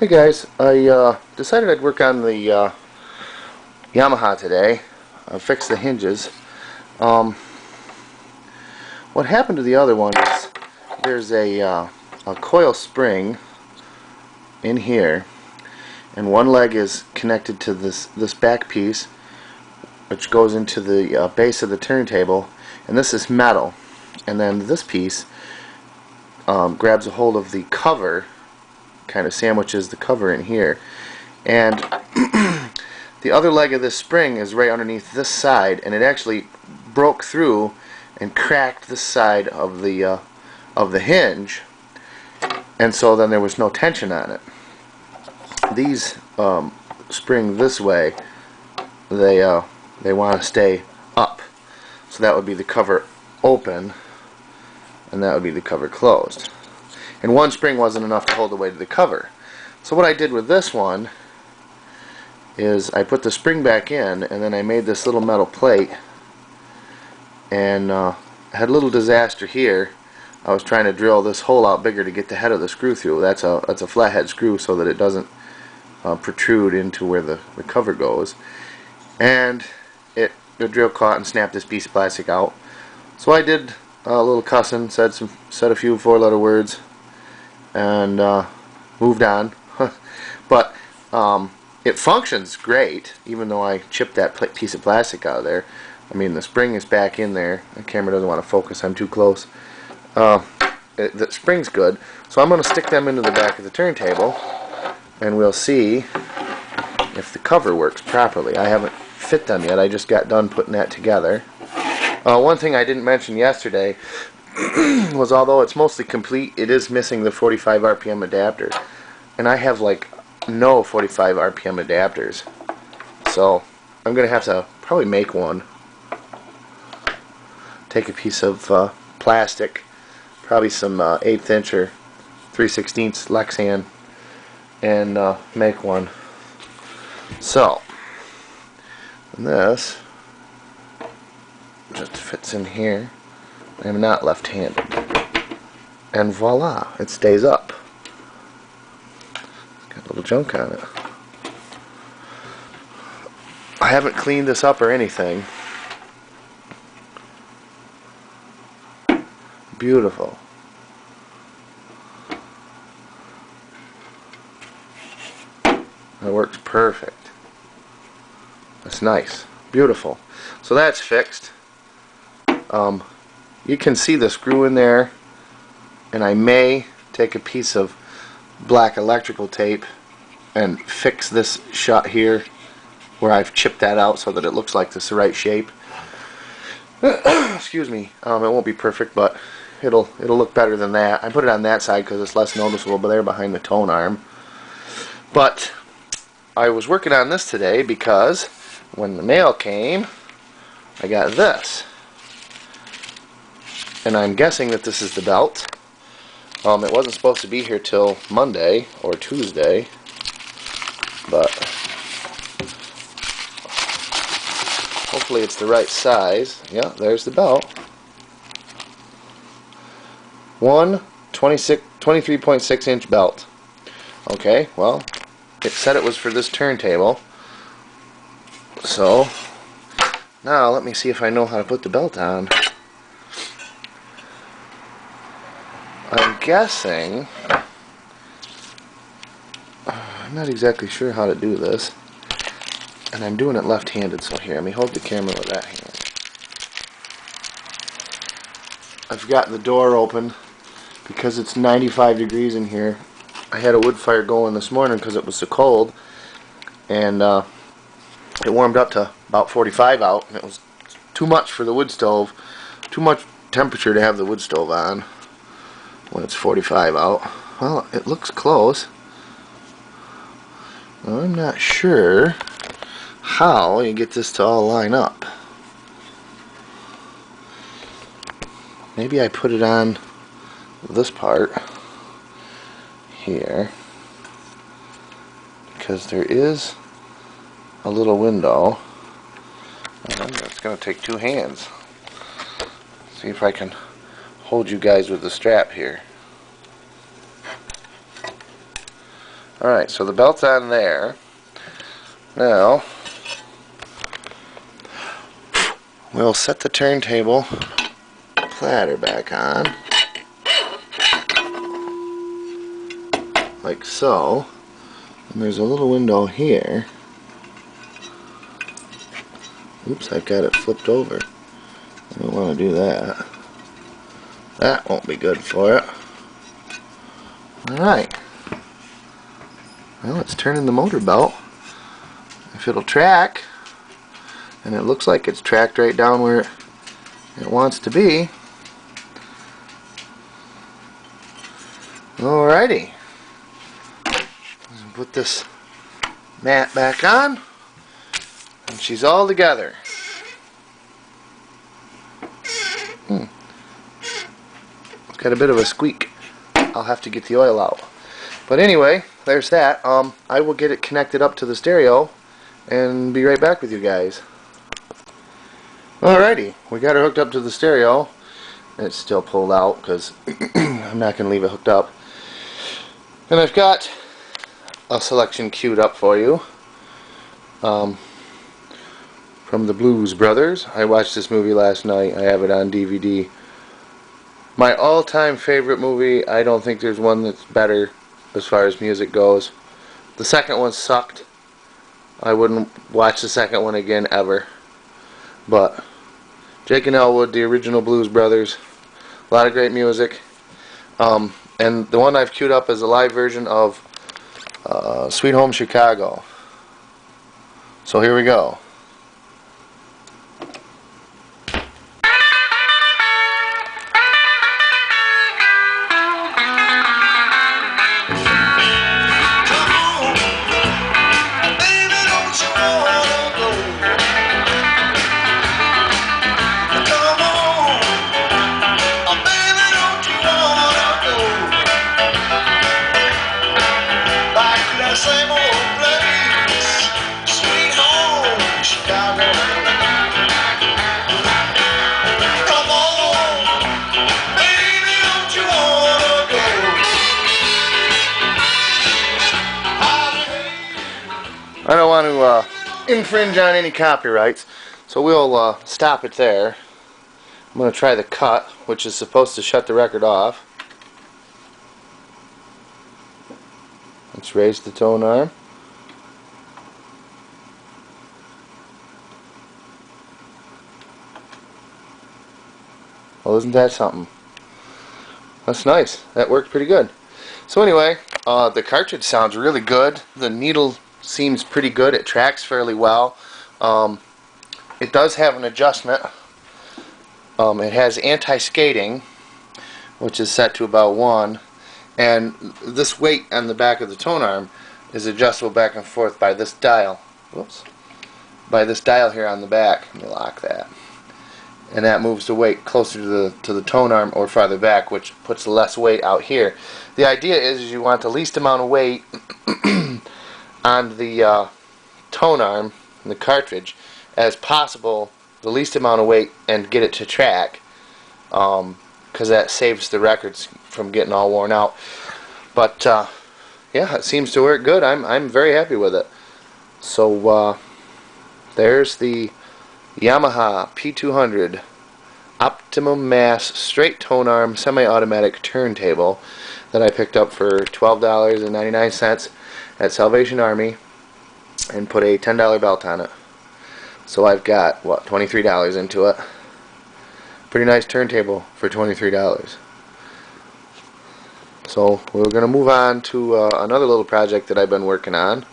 Hey guys, I decided I'd work on the Yamaha today. Fix the hinges. What happened to the other one is there's a coil spring in here, and one leg is connected to this back piece, which goes into the base of the turntable, and this is metal, and then this piece grabs a hold of the cover, kind of sandwiches the cover in here, and the other leg of this spring is right underneath this side, and it actually broke through and cracked this side of the hinge, and so then there was no tension on it. These spring this way, they want to stay up, so that would be the cover open, and that would be the cover closed. And one spring wasn't enough to hold the weight of the cover. So what I did with this one is I put the spring back in, and then I made this little metal plate, and I had a little disaster here. I was trying to drill this hole out bigger to get the head of the screw through. That's a flathead screw so that it doesn't protrude into where the cover goes. And the drill caught and snapped this piece of plastic out. So I did a little cussing, said a few four-letter words, and moved on. But it functions great, even though I chipped that piece of plastic out of there. I mean, the spring is back in there. The camera doesn't want to focus, I'm too close. The spring's good, so I'm going to stick them into the back of the turntable, and we'll see if the cover works properly. I haven't fit them yet, I just got done putting that together. One thing I didn't mention yesterday was, although it's mostly complete, it is missing the 45 RPM adapter, and I have like no 45 RPM adapters, so I'm gonna have to probably make one. Take a piece of plastic, probably some 1/8 inch or 3/16 Lexan, and make one. So, and this just fits in here. I'm not left-handed, and voila, it stays up. Got a little junk on it. I haven't cleaned this up or anything. Beautiful. That works perfect. That's nice. Beautiful. So that's fixed. You can see the screw in there, and I may take a piece of black electrical tape and fix this shut here where I've chipped that out so that it looks like it's the right shape. Excuse me. It won't be perfect, but it'll look better than that. I put it on that side because it's less noticeable, but they're behind the tone arm. But I was working on this today because when the mail came, I got this. And I'm guessing that this is the belt. It wasn't supposed to be here till Monday or Tuesday, but hopefully it's the right size. Yeah, there's the belt. 23.6 inch belt. Okay, well, it said it was for this turntable. So, now let me see if I know how to put the belt on. I'm guessing, I'm not exactly sure how to do this, and I'm doing it left-handed, so here, let me hold the camera with that hand. I've got the door open because it's 95 degrees in here. I had a wood fire going this morning because it was so cold, and it warmed up to about 45 out, and it was too much for the wood stove, too much temperature to have the wood stove on when it's 45 out. Well, it looks close. I'm not sure how you get this to all line up. Maybe I put it on this part here, because there is a little window, and it's going to take two hands. See if I can hold you guys with the strap here. Alright, so the belt's on there. Now, we'll set the turntable platter back on. Like so. And there's a little window here. Oops, I've got it flipped over. I don't want to do that. That won't be good for it. Alright. Well, let's turn in the motor belt. If it'll track, and it looks like it's tracked right down where it wants to be. Alrighty. Let's put this mat back on, and she's all together. It's got a bit of a squeak. I'll have to get the oil out. But anyway, there's that. I will get it connected up to the stereo and be right back with you guys. Alrighty, we got her hooked up to the stereo. It's still pulled out because I'm not going to leave it hooked up. And I've got a selection queued up for you from the Blues Brothers. I watched this movie last night. I have it on DVD. My all-time favorite movie. I don't think there's one that's better as far as music goes. The second one sucked. I wouldn't watch the second one again ever. But Jake and Elwood, the original Blues Brothers, a lot of great music. And the one I've queued up is a live version of Sweet Home Chicago. So here we go. Same old place, sweet home Chicago. Come on, baby, don't you wanna go? I don't want to infringe on any copyrights, so we'll stop it there. I'm going to try the cut, which is supposed to shut the record off. Let's raise the tone arm. Well, isn't that something? That's nice. That worked pretty good. So anyway, the cartridge sounds really good. The needle seems pretty good. It tracks fairly well. It does have an adjustment. It has anti-skating, which is set to about 1. And this weight on the back of the tone arm is adjustable back and forth by this dial. Whoops. By this dial here on the back. Let me lock that. And that moves the weight closer to the tone arm or farther back, which puts less weight out here. The idea is you want the least amount of weight on the tone arm, the cartridge, as possible, the least amount of weight, and get it to track, because that saves the records from getting all worn out. But yeah, it seems to work good. I'm very happy with it. So there's the Yamaha P-200 Optimum Mass Straight Tone Arm Semi-Automatic Turntable that I picked up for $12.99 at Salvation Army and put a $10 belt on it. So I've got, what, $23 into it. Pretty nice turntable for $23. So we're going to move on to another little project that I've been working on.